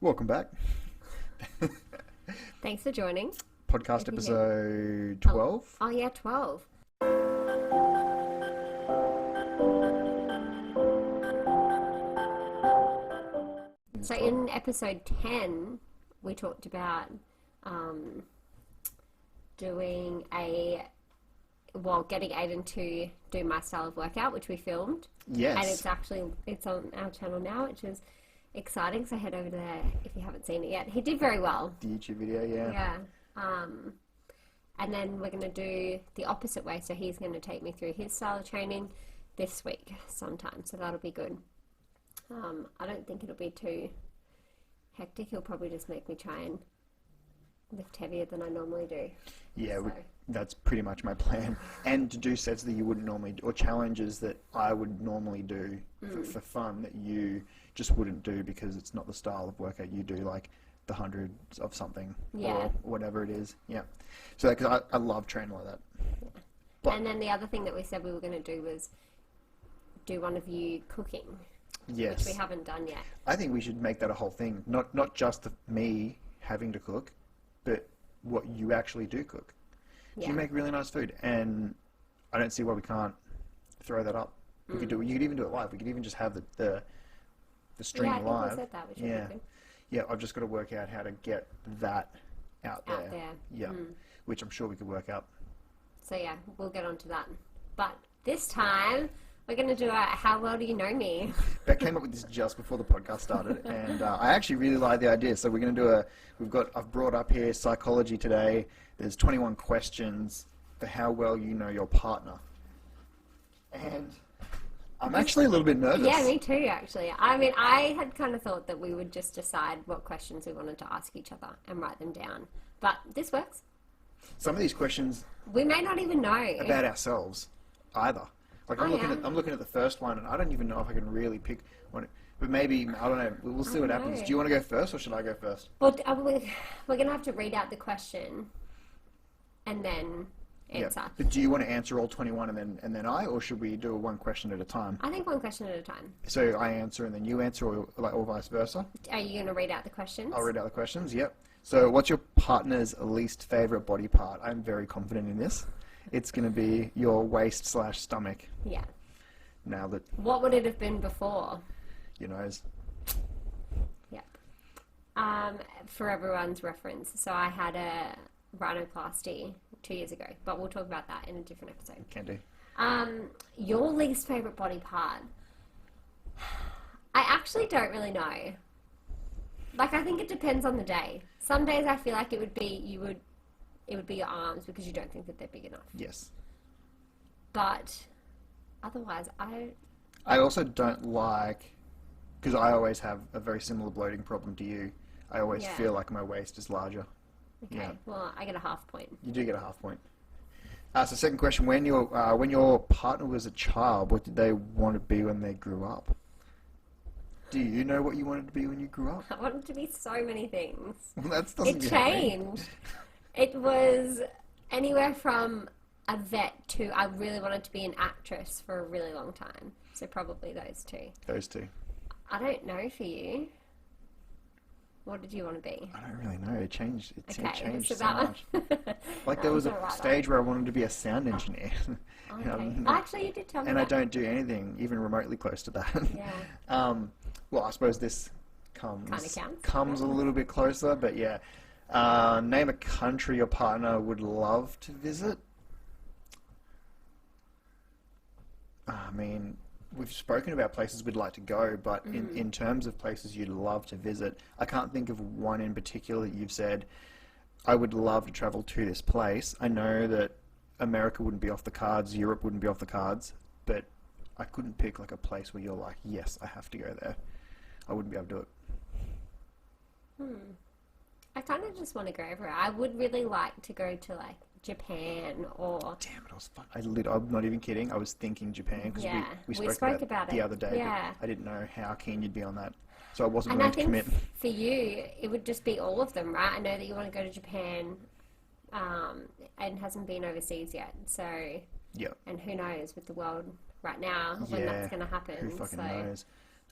Welcome back. Thanks for joining. Podcast episode 12. Oh, yeah, 12. So in episode 10, we talked about getting Aiden to do my style of workout, which we filmed. Yes. And it's on our channel now, which is exciting. So head over there if you haven't seen it yet. He did very well. The YouTube video, yeah. Yeah. And then we're going to do the opposite way. So he's going to take me through his style of training this week sometime. So that'll be good. I don't think it'll be too hectic. He'll probably just make me try and lift heavier than I normally do. Yeah, So. that's pretty much my plan. And to do sets that you wouldn't normally do, or challenges that I would normally do for fun that you just wouldn't do because it's not the style of workout you do, like the hundreds of something or whatever it is. Yeah. So, because I love training like that. Yeah. But, And then the other thing that we said we were going to do was do one of you cooking. yes. Which we haven't done yet. I think we should make that a whole thing. Not just me having to cook, but what you actually do cook. Yeah. You make really nice food, and I don't see why we can't throw that up. We could do. You could even do it live. We could even just have the stream I think live. we said that, which would Yeah, be good. yeah. I've just got to work out how to get that out there. Out there. Yeah, which I'm sure we could work out. So yeah, we'll get onto that. But this time, we're going to do a How Well Do You Know Me? Beck came up with this just before the podcast started, and I actually really like the idea. So we're going to do I've brought up here psychology today. There's 21 questions for how well you know your partner. And I'm actually a little bit nervous. Yeah, me too, actually. I mean, I had kind of thought that we would just decide what questions we wanted to ask each other and write them down. But this works. Some of these questions We may not even know. about ourselves either. Like I'm yeah. looking at the first one, and I don't even know if I can really pick one. But maybe I don't know. We'll see I what don't happens. know. Do you want to go first, or should I go first? Well, we're going to have to read out the question and then answer. Yeah. But do you want to answer all 21 and then I, or should we do one question at a time? I think one question at a time. So I answer and then you answer, or vice versa. Are you going to read out the questions? I'll read out the questions. Yep. So, what's your partner's least favorite body part? I'm very confident in this. It's going to be your waist/stomach. Yeah. Nailed it. What would it have been before? Your nose. Yep. For everyone's reference, so I had a rhinoplasty 2 years ago, but we'll talk about that in a different episode. Can do. Your least favorite body part? I actually don't really know. Like, I think it depends on the day. Some days I feel like it would be your arms because you don't think that they're big enough. Yes. But otherwise, I also don't like, because I always have a very similar bloating problem to you. I always feel like my waist is larger. okay. Yeah. Well, I get a half point. You do get a half point. So second question, when your partner was a child, what did they want to be when they grew up? Do you know what you wanted to be when you grew up? I wanted to be so many things. Well, that doesn't It get me. changed. It was anywhere from a vet to I really wanted to be an actress for a really long time. So probably those two. Those two. I don't know for you. What did you want to be? I don't really know. It changed. It changed so so that much. one. Like there was a Alright. stage where I wanted to be a sound engineer. Okay. Actually, you did tell me and I that. don't do anything even remotely close to that. Yeah. Well, I suppose this Kinda counts. comes a little bit closer, but yeah. Name a country your partner would love to visit. I mean, we've spoken about places we'd like to go, but in terms of places you'd love to visit, I can't think of one in particular that you've said, I would love to travel to this place. I know that America wouldn't be off the cards, Europe wouldn't be off the cards, but I couldn't pick like a place where you're like, yes, I have to go there. I wouldn't be able to do it. I kind of just want to go everywhere. I would really like to go to like Japan or Damn it, I was I'm not even kidding. I was thinking Japan because Yeah, we we spoke, spoke about about the it. other day. Yeah. But I didn't know how keen you'd be on that, so I wasn't And I willing to think commit. for you, it would just be all of them, right? I know that you want to go to Japan, and hasn't been overseas yet. So, Yeah. and who knows with the world right now when Yeah, that's going to happen. Who fucking so, knows?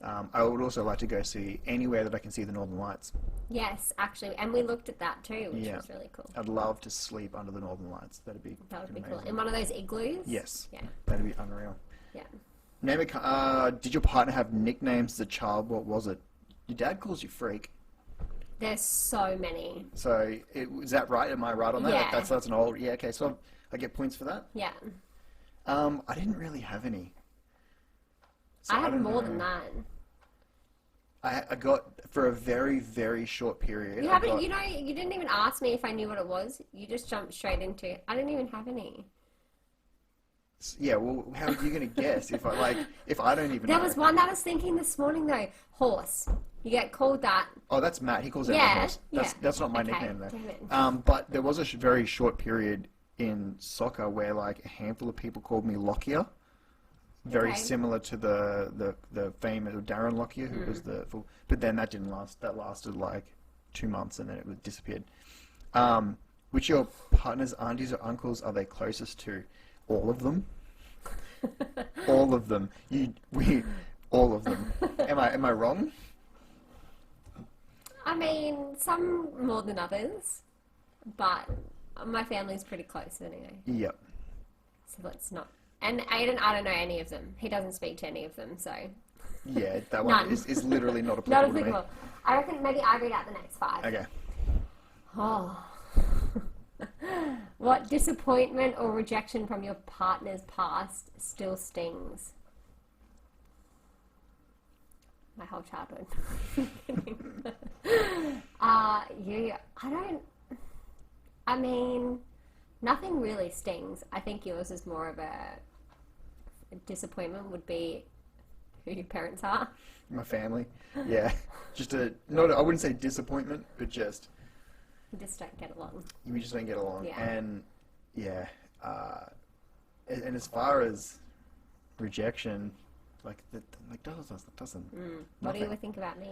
I would also like to go see anywhere that I can see the Northern Lights. Yes, actually, and we looked at that too, which Yeah. was really cool. I'd love to sleep under the Northern Lights. That would be Cool. amazing. In one of those igloos? Yes. Yeah. That'd be unreal. Yeah. Did your partner have nicknames as a child? What was it? Your dad calls you Freak. There's so many. So, is that right? Am I right on that? Yeah. That's an old... Yeah, okay. So, I get points for that? Yeah. I didn't really have any. So I had don't more know. than that. I got, for a very, very short period... You haven't, you didn't even ask me if I knew what it was. You just jumped straight into it. I didn't even have any. Yeah, well, how are you going to guess if I don't even There know? was one that I was thinking this morning though. Horse. You get called that. Oh, that's Matt. He calls it Yeah, a horse. That's not my Okay, nickname though. damn it. But there was a very short period in soccer where like a handful of people called me Lockyer. Very Okay. similar to the famous Darren Lockyer, who was the full. But then that didn't last. That lasted like 2 months and then it disappeared. Which your partner's aunties or uncles are they closest to? All of them. All of them. All of them. Am I wrong? I mean, some more than others, but my family's pretty close anyway. Yep. So let's not. And Aiden, I don't know any of them. He doesn't speak to any of them, so. Yeah, that one None. is literally not Not applicable to me. applicable. I reckon maybe I read out the next 5. Okay. Oh. What disappointment or rejection from your partner's past still stings? My whole childhood. I mean, nothing really stings. I think yours is more of a disappointment would be who your parents are. My family. Yeah. I wouldn't say disappointment, but just... You just don't get along. We just don't get along. Yeah. And, yeah. And as far as rejection, doesn't. What do Nothing. you think about me?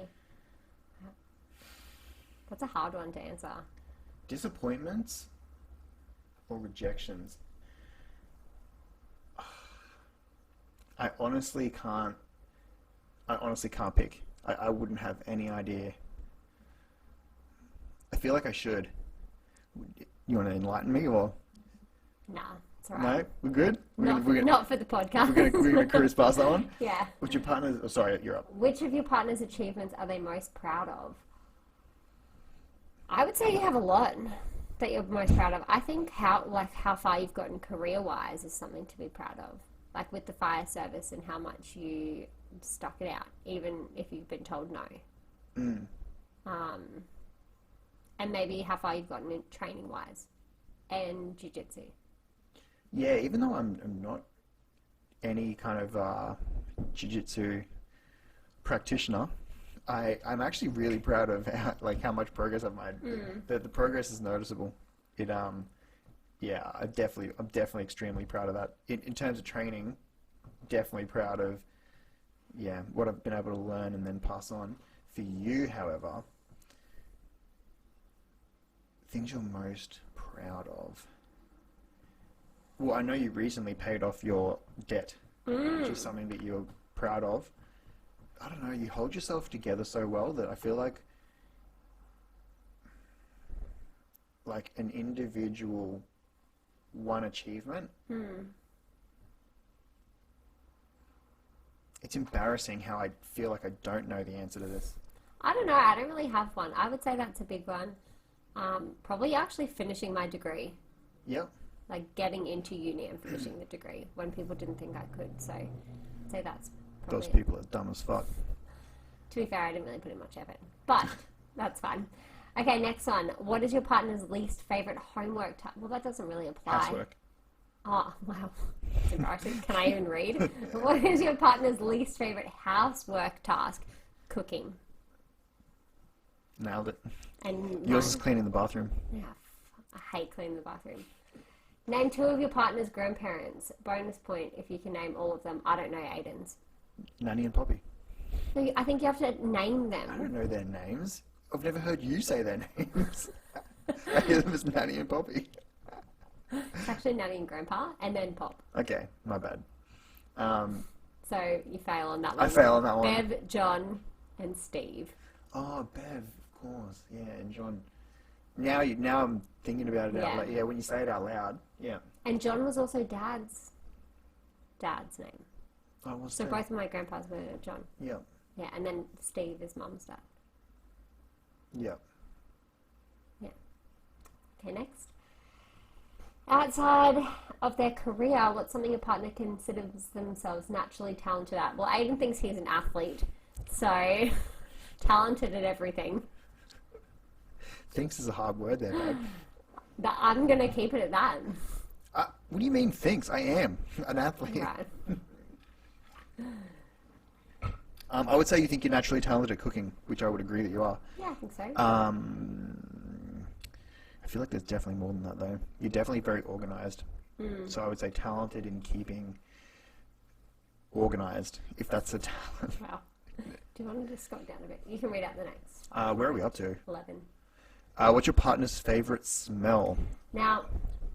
That's a hard one to answer. Disappointments or rejections? I honestly can't pick. I wouldn't have any idea. I feel like I should. You want to enlighten me, or Nah, it's alright. no? We're good. Not for the podcast. We're gonna cruise past that one. Yeah. What's your partner's? Oh, sorry, you're up. Which of your partner's achievements are they most proud of? I would say you have a lot that you're most proud of. I think how far you've gotten career-wise is something to be proud of. Like with the fire service and how much you stuck it out, even if you've been told no. And maybe how far you've gotten in training-wise and jiu-jitsu. Yeah, even though I'm not any kind of jiu-jitsu practitioner, I'm actually really proud of how much progress I've made. The progress is noticeable. I'm definitely extremely proud of that. In terms of training, definitely proud of what I've been able to learn and then pass on. For you, however, things you're most proud of. Well, I know you recently paid off your debt, which is something that you're proud of. I don't know, you hold yourself together so well that I feel like an individual one achievement. It's embarrassing how I feel like I don't know the answer to this. I don't know. I don't really have one. I would say that's a big one. Probably actually finishing my degree. Yep. Like getting into uni and finishing the degree when people didn't think I could. So I'd say that's probably Those people are dumb as fuck. To be fair, I didn't really put in much effort. But that's fine. Okay, next one. What is your partner's least favourite homework task? Well, that doesn't really apply. Housework. Oh, wow. That's embarrassing. Can I even read? What is your partner's least favourite housework task? Cooking. Nailed it. And Yours is cleaning the bathroom. Yeah, I hate cleaning the bathroom. Name 2 of your partner's grandparents. Bonus point if you can name all of them. I don't know Aiden's. Nanny and Poppy. No, I think you have to name them. I don't know their names. I've never heard you say their names. I hear them as Nanny and Poppy. It's actually Nanny and Grandpa, and then Pop. Okay, my bad. So you fail on that one. I fail on that one. Bev, John, and Steve. Oh, Bev, of course. Yeah, and John. Now I'm thinking about it out loud. Yeah, when you say it out loud. Yeah. And John was also Dad's name. Oh, what's So that? both of my grandpas were John. Yeah. Yeah, and then Steve is Mum's dad. Yeah. Yeah. Okay, next. Outside of their career, what's something your partner considers themselves naturally talented at? Well, Aiden thinks he's an athlete, so talented at everything. Thinks is a hard word there, babe. But I'm going to keep it at that. What do you mean thinks? I am an athlete. Right. I would say you think you're naturally talented at cooking, which I would agree that you are. Yeah, I think so. I feel like there's definitely more than that, though. You're definitely very organised. So I would say talented in keeping organised, if that's a talent. Wow. Do you want to just scroll down a bit? You can read out the next. Where are we up to? 11. What's your partner's favourite smell? Now,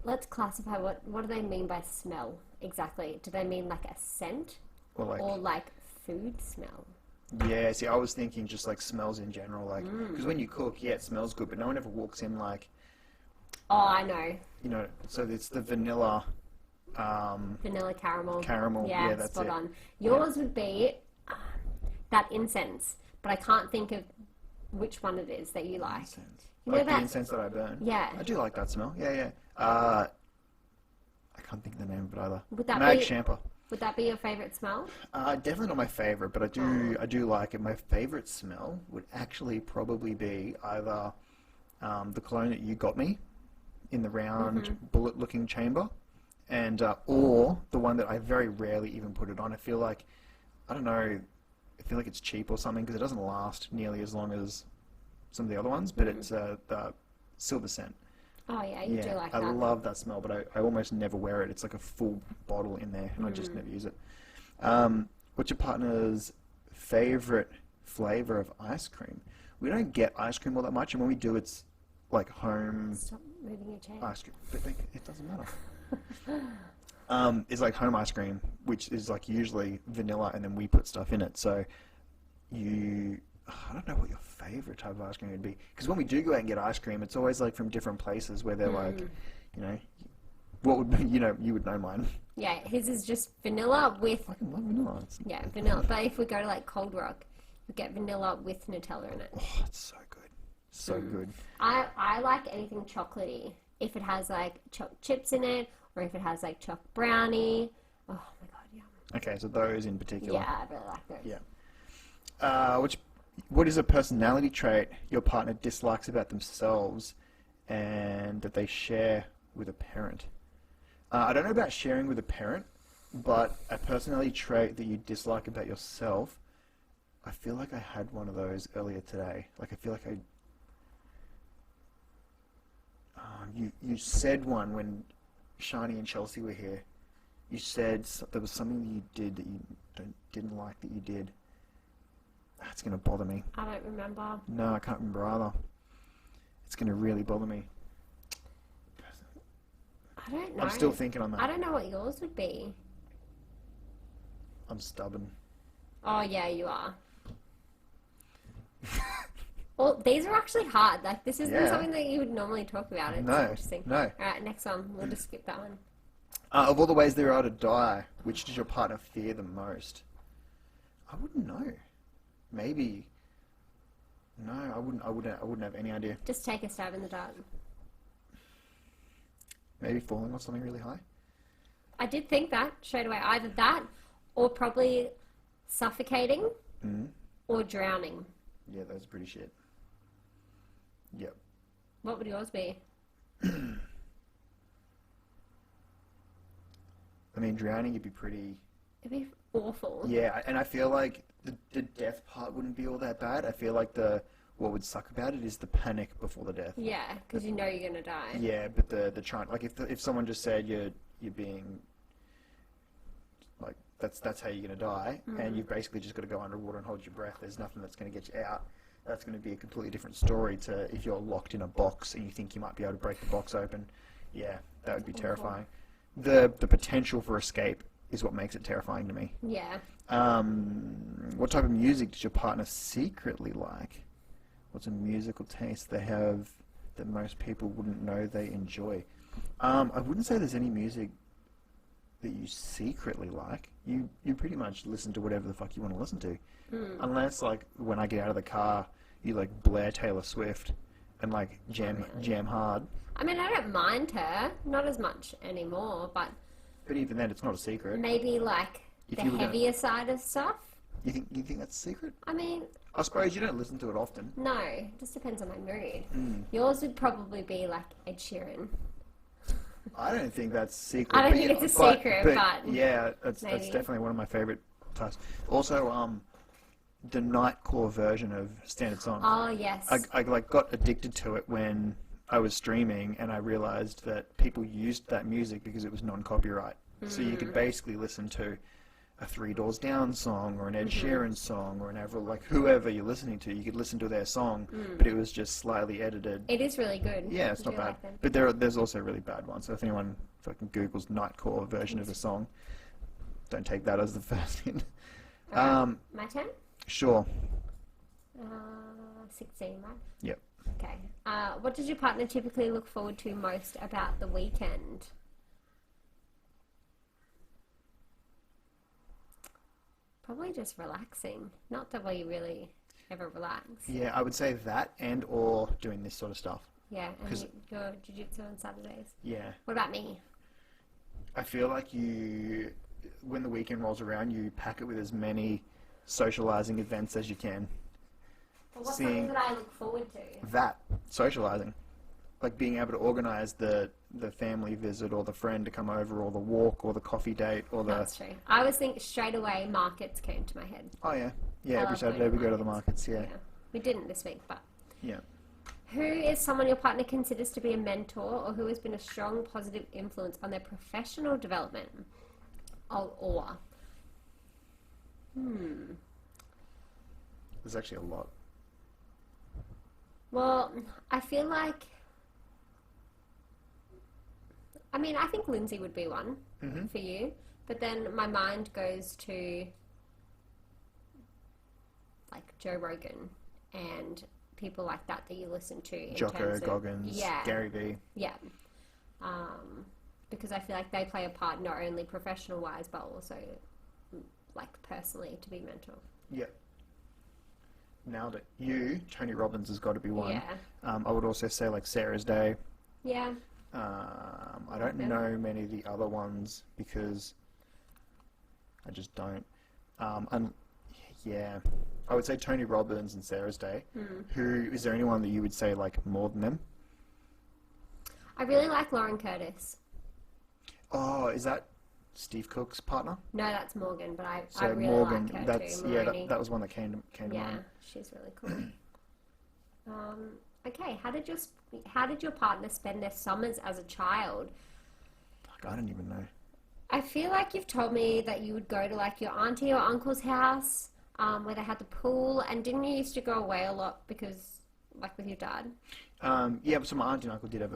let's classify what do they mean by smell exactly? Do they mean like a scent or like food smell? Yeah, see, I was thinking just like smells in general, like, because when you cook, yeah, it smells good, but no one ever walks in like, Oh, I know. you know, so it's the vanilla, Vanilla caramel. yeah, that's spot it. on. Yours would be that incense, but I can't think of which one it is that you like. Incense. You know Like the that- incense that I burn. Yeah. I do like that smell. Yeah. I can't think of the name of it either. Would that Mag be- Champa. Would that be your favourite smell? Definitely not my favourite, but I do like it. My favourite smell would actually probably be either the cologne that you got me in the round bullet-looking chamber, and or the one that I very rarely even put it on. I feel like, I don't know, I feel like it's cheap or something because it doesn't last nearly as long as some of the other ones, but it's the silver scent. Oh, yeah, you do like I that. love that smell, but I almost never wear it. It's like a full bottle in there, and I just never use it. What's your partner's favourite flavour of ice cream? We don't get ice cream all that much, and when we do, it's like home Stop moving your chair. ice cream. But it doesn't matter. It's like home ice cream, which is like usually vanilla, and then we put stuff in it. So I don't know what your favourite type of ice cream would be. Because when we do go out and get ice cream, it's always like from different places where they're like, you know, what would be, you know, you would know mine. Yeah, his is just vanilla with... I fucking love vanilla. Yeah, vanilla. But if we go to like Cold Rock, we get vanilla with Nutella in it. Oh, it's so good. So good. I like anything chocolatey. If it has like choc chips in it, or if it has like choc brownie. Oh my god, yum. Okay, so those in particular. Yeah, I really like those. Yeah. What is a personality trait your partner dislikes about themselves and that they share with a parent? I don't know about sharing with a parent, but a personality trait that you dislike about yourself, I feel like I had one of those earlier today. Like, I feel like you said one when Shani and Chelsea were here. You said there was something that you did that you didn't like that you did. That's going to bother me. I don't remember. No, I can't remember either. It's going to really bother me. I don't know. I'm still thinking on I that. don't know what yours would be. I'm stubborn. Oh yeah, you are. Well, these are actually hard. Like, this isn't Yeah. something that you would normally talk about. It's No, interesting. no. Alright, next one. We'll just skip that one. Of all the ways there are to die, which does your partner fear the most? I wouldn't know. Maybe. No, I wouldn't have any idea. Just take a stab in the dark. Maybe falling off something really high. I did think that straight away. Either that or probably suffocating or drowning. Yeah, that's pretty shit. Yep. What would yours be? I mean, drowning would be pretty... It'd be awful. Yeah, and I feel like the death part wouldn't be all that bad. I feel like what would suck about it is the panic before the death. Yeah, because you know you're gonna die. Yeah, but the trying, like if someone just said you're being like that's how you're gonna die, and you've basically just got to go underwater and hold your breath. There's nothing that's gonna get you out. That's going to be a completely different story to if you're locked in a box and you think you might be able to break the box open. Yeah, that would be terrifying. The potential for escape is what makes it terrifying to me. Yeah. What type of music does your partner secretly like? What's a musical taste they have that most people wouldn't know they enjoy? I wouldn't say there's any music that you secretly like. You pretty much listen to whatever the fuck you want to listen to. Unless, like, when I get out of the car, you, like, blare Taylor Swift and, like, jam hard. I mean, I don't mind her. Not as much anymore, but... But even then, it's not a secret. Maybe, like, the heavier side of stuff. You think that's a secret? I mean... I suppose you don't listen to it often. No, it just depends on my mood. Yours would probably be, like, Ed Sheeran. I don't think that's secret. I don't think it's a secret, but yeah, that's definitely one of my favorite types. Also, the nightcore version of standard songs. Oh yes. I like got addicted to it when I was streaming, and I realized that people used that music because it was non-copyright. So you could basically listen to a Three Doors Down song or an Ed Sheeran song or an Avril, like whoever you're listening to, you could listen to their song, but it was just slightly edited. It is really good. Yeah, it's not bad. Like but there's also really bad ones. So if anyone fucking Googles nightcore version of a song, don't take that as the first hint. My turn? Sure. 16, right? Yep. Okay. What does your partner typically look forward to most about the weekend? Probably just relaxing. Not that we really ever relax. Yeah, I would say that and or doing this sort of stuff. Yeah, and your jiu-jitsu on Saturdays. Yeah. What about me? I feel like when the weekend rolls around, you pack it with as many socializing events as you can. Well, what's something that I look forward to? That, socializing. Like being able to organise the family visit or the friend to come over or the walk or the coffee date or the... That's true. I was thinking straight away markets came to my head. Oh, yeah. Yeah, every Saturday we go to the markets, yeah. We didn't this week, but... Yeah. Who is someone your partner considers to be a mentor or who has been a strong positive influence on their professional development? There's actually a lot. Well, I feel like... I mean, I think Lindsay would be one for you. But then my mind goes to, like, Joe Rogan and people like that you listen to. In Jocko, terms of, Goggins, Gary Vee. Yeah. Because I feel like they play a part not only professional-wise, but also, like, personally to be mentor. Yeah. Nailed it. Tony Robbins has got to be one. Yeah. I would also say, like, Sarah's Day. Yeah. I don't know many of the other ones because I just don't. Yeah, I would say Tony Robbins and Sarah's Day. Who is there anyone that you would say like more than them? I really like Lauren Curtis. Oh, is that Steve Cook's partner? No, that's Morgan, but I so really Morgan, like her that's too. Yeah, that was one that came to mind. Yeah, she's really cool. Okay, how did your partner spend their summers as a child? Fuck, I don't even know. I feel like you've told me that you would go to like your auntie or uncle's house where they had the pool, and didn't you used to go away a lot because, like, with your dad? Yeah, but so my auntie and uncle did have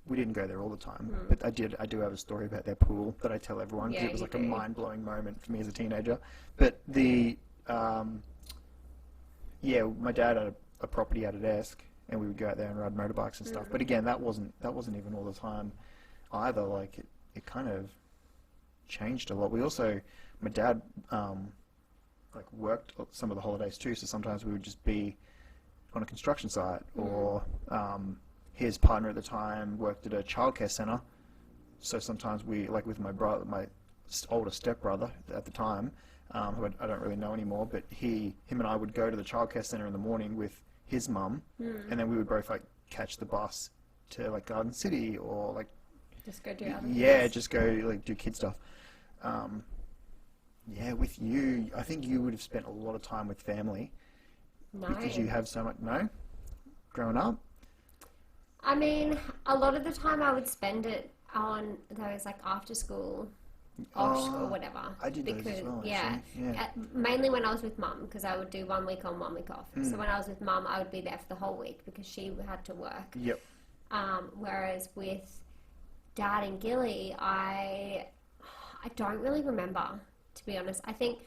we didn't go there all the time, but I do have a story about their pool that I tell everyone because it was like a mind-blowing moment for me as a teenager. But my dad had a property out at Esk, and we would go out there and ride motorbikes and stuff. But again, that wasn't even all the time either. Like it kind of changed a lot. We also, my dad like worked some of the holidays too, so sometimes we would just be on a construction site, or his partner at the time worked at a childcare centre. So sometimes we, like with my brother, my older stepbrother at the time, who I don't really know anymore, but him and I would go to the childcare centre in the morning with his mum, and then we would both like catch the bus to like Garden City or like just go do other things. Just go like do kid stuff. With you, I think you would have spent a lot of time with family. No, because you have so much. No, growing up. I mean, a lot of the time I would spend it on those like after school. Or whatever. I did those as well, yeah. Mainly when I was with mum, because I would do 1 week on, 1 week off. So when I was with mum, I would be there for the whole week because she had to work. Yep. Whereas with dad and Gilly, I I don't really remember, to be honest. I think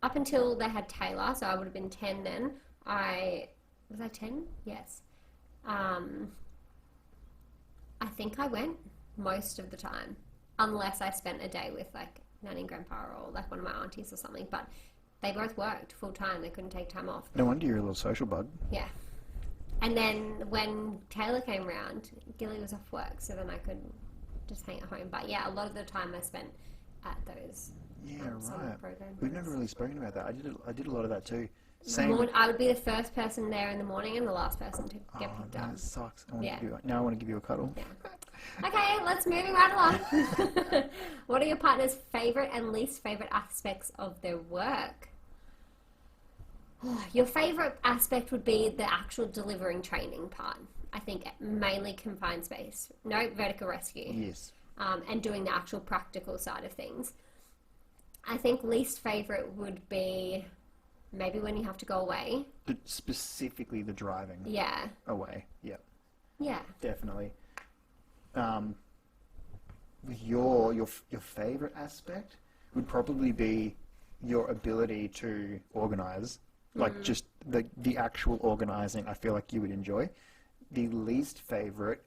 up until they had Taylor, so I would have been 10 then. Was I 10? Yes. I think I went most of the time, unless I spent a day with like Nanny and Grandpa or like one of my aunties or something. But they both worked full time; they couldn't take time off. No wonder you're a little social bug. Yeah. And then when Taylor came round, Gilly was off work, so then I could just hang at home. But yeah, a lot of the time I spent at those summer programs. We've never really spoken about that. I did a lot of that too. Same. I would be the first person there in the morning and the last person to get picked up. That sucks. Now I want to give you a cuddle. Yeah. Okay, let's move right along. What are your partner's favourite and least favourite aspects of their work? Your favourite aspect would be the actual delivering training part. I think mainly confined space. No, vertical rescue. Yes. And doing the actual practical side of things. I think least favourite would be maybe when you have to go away. Specifically the driving. Yeah. Away. Yep. Yeah. Definitely. Your favourite aspect would probably be your ability to organise. Like just the actual organising, I feel like you would enjoy. The least favourite,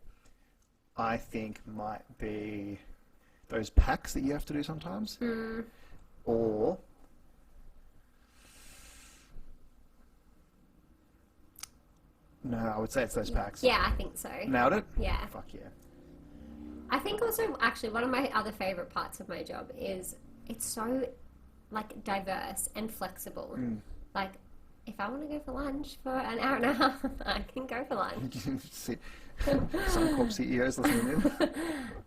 I think, might be those packs that you have to do sometimes. Or no, I would say it's those packs. Yeah, I think so. Nailed it? Yeah. Fuck yeah. I think also, actually, one of my other favourite parts of my job is it's so, like, diverse and flexible. Like, if I want to go for lunch for an hour and a half, I can go for lunch. Some corp CEOs listening in.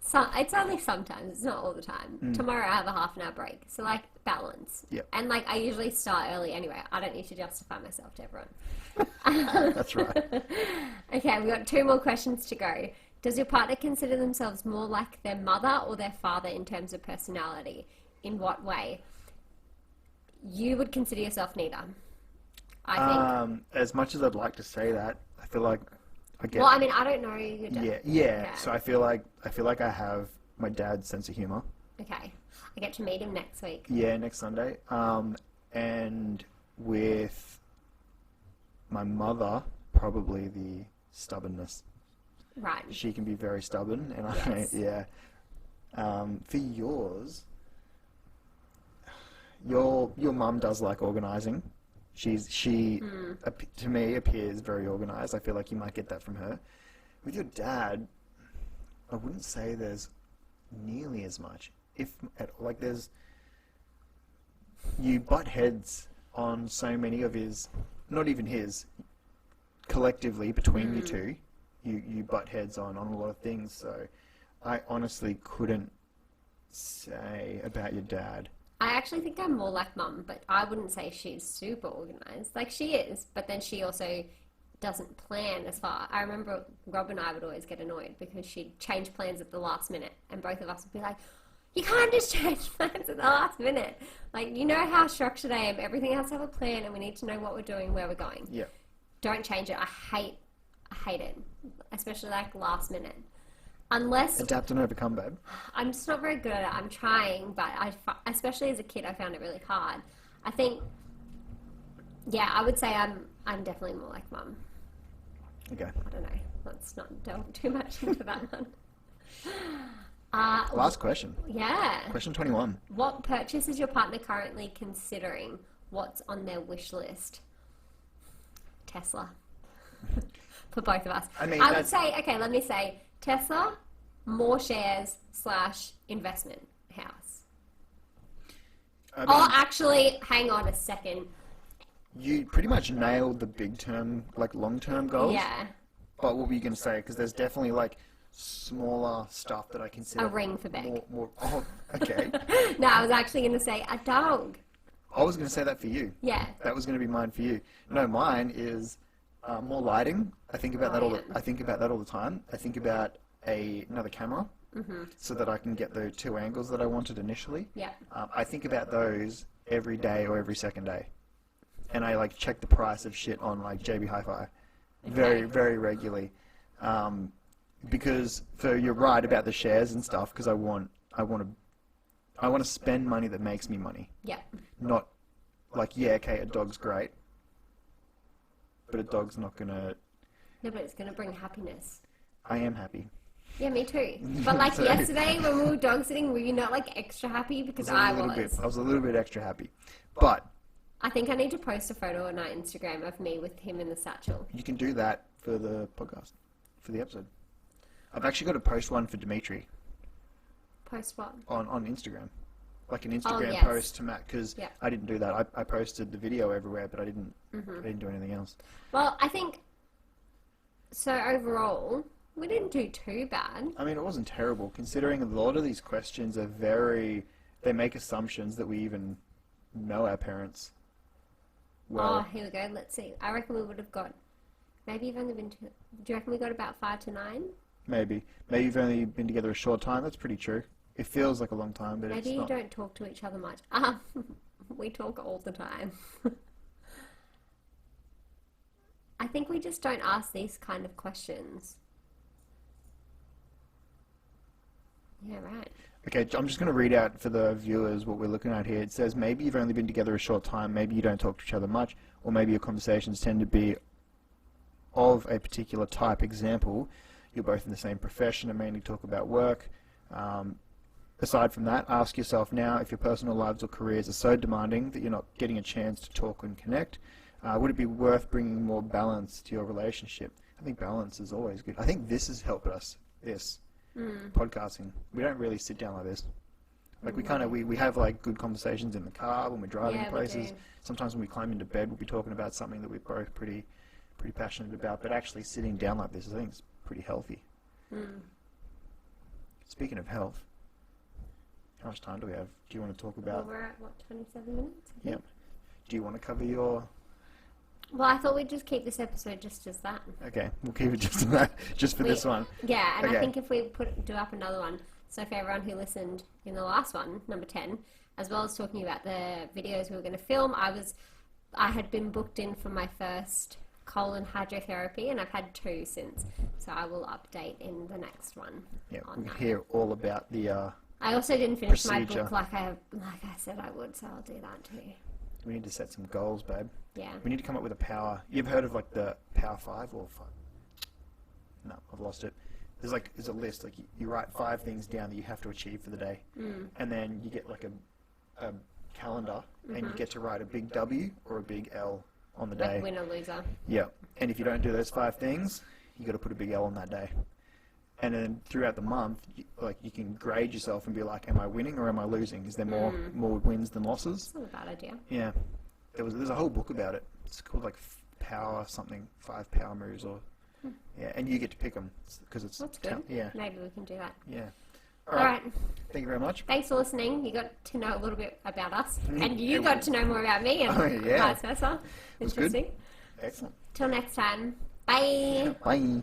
So, it's only sometimes, it's not all the time. Tomorrow I have a half an hour break. So, like, balance. Yep. And, like, I usually start early anyway. I don't need to justify myself to everyone. That's right. Okay, we've got 2 more questions to go. Does your partner consider themselves more like their mother or their father in terms of personality? In what way? You would consider yourself neither, I think. As much as I'd like to say that, I feel like I get. Well, I mean, I don't know your dad. Yeah. So I feel like I have my dad's sense of humor. Okay, I get to meet him next week. Yeah, next Sunday. And with my mother, probably the stubbornness. Right. She can be very stubborn, and Yes. For yours, your mum does like organising. She to me appears very organised. I feel like you might get that from her. With your dad, I wouldn't say there's nearly as much. You butt heads on so many of his, not even his, collectively between you two. You butt heads on a lot of things, so I honestly couldn't say about your dad. I actually think I'm more like mum, but I wouldn't say she's super organised. Like, she is, but then she also doesn't plan as far. I remember Rob and I would always get annoyed because she'd change plans at the last minute, and both of us would be like, you can't just change plans at the last minute. Like, you know how structured I am. Everything has to have a plan, and we need to know what we're doing, where we're going. Yeah. Don't change it. I hate it, especially like last minute. Unless adapt and overcome, babe. I'm just not very good at it. I'm trying, but especially as a kid, I found it really hard. I think, yeah, I would say I'm definitely more like mum. Okay. I don't know. Let's not delve too much into that one. Last question. Yeah. Question 21. What purchase is your partner currently considering? What's on their wish list? Tesla. For both of us. I would say, okay, let me say Tesla, more shares / investment house. Actually, hang on a second. You pretty much nailed the big term, like long-term goals. Yeah. But what were you going to say? Because there's definitely like smaller stuff that I consider. A ring for Bec. Okay. No, I was actually going to say a dog. I was going to say that for you. Yeah. That was going to be mine for you. No, mine is more lighting. I think about that all. I think about that all the time. I think about another camera, so that I can get the 2 angles that I wanted initially. Yeah. I think about those every day or every second day, and I like check the price of shit on like JB Hi-Fi, very very regularly, because you're right about the shares and stuff, because I want I want to spend money that makes me money. Yeah. Not like, yeah, okay, a dog's great, but a dog's not going to... No, but it's going to bring happiness. I am happy. Yeah, me too. But like yesterday when we were dog sitting, were you not like extra happy? Because I was. I was a little bit extra happy. But I think I need to post a photo on our Instagram of me with him in the satchel. you can do that for the podcast, for the episode. I've actually got to post one for Dimitri Post what? on Instagram. Like an Instagram yes. post to Matt, because Yeah. I didn't do that. I posted the video everywhere, but I didn't do anything else. Well, I think, so overall, we didn't do too bad. I mean, it wasn't terrible, considering a lot of these questions are very... They make assumptions that we even know our parents well. Oh, here we go. Let's see. I reckon we would have got, maybe you've only been to, do you reckon we got about 5 to 9? Maybe you've only been together a short time. That's pretty true. It feels like a long time, but Maybe it's you not. don't talk to each other much. We talk all the time. I think we just don't ask these kind of questions. Yeah, right. Okay, I'm just going to read out for the viewers what we're looking at here. It says, maybe you've only been together a short time, maybe you don't talk to each other much, or maybe your conversations tend to be of a particular type. Example, you're both in the same profession and mainly talk about work. Aside from that, ask yourself now if your personal lives or careers are so demanding that you're not getting a chance to talk and connect. Would it be worth bringing more balance to your relationship? I think balance is always good. I think this has helped us, podcasting. We don't really sit down like this. Like we have like good conversations in the car when we're driving places. Sometimes when we climb into bed, we'll be talking about something that we're both pretty passionate about. But actually sitting down like this, I think it's pretty healthy. Speaking of health, how much time do we have? Do you want to talk about... Well, we're at, what, 27 minutes? Yep. Do you want to cover your... Well, I thought we'd just keep this episode just as that. Okay, we'll keep it just that, just for this one. Yeah, and Okay. I think if we do up another one, so for everyone who listened in the last one, number 10, as well as talking about the videos we were going to film, I had been booked in for my first colon hydrotherapy, and I've had 2 since, so I will update in the next one. Yeah, on we that. hear all about the... I also didn't finish my procedure. book like I said I would, so I'll do that too. We need to set some goals, babe. Yeah. We need to come up with a power... You've heard of like the Power 5 or 5? No, I've lost it. There's a list, like you write 5 things down that you have to achieve for the day. And then you get like a calendar, and you get to write a big W or a big L on the day. Like winner, loser. Yeah. And if you don't do those 5 things, you got to put a big L on that day. And then throughout the month, you can grade yourself and be like, am I winning or am I losing? Is there more wins than losses? That's not a bad idea. Yeah. There's a whole book about it. It's called like Power something, 5 power moves or... Yeah, and you get to pick them because it's... That's good. Yeah. Maybe we can do that. Yeah. All right. Thank you very much. Thanks for listening. You got to know a little bit about us, and you got to know more about me, and vice versa. It was good. Interesting. Excellent. Till next time. Bye. Bye.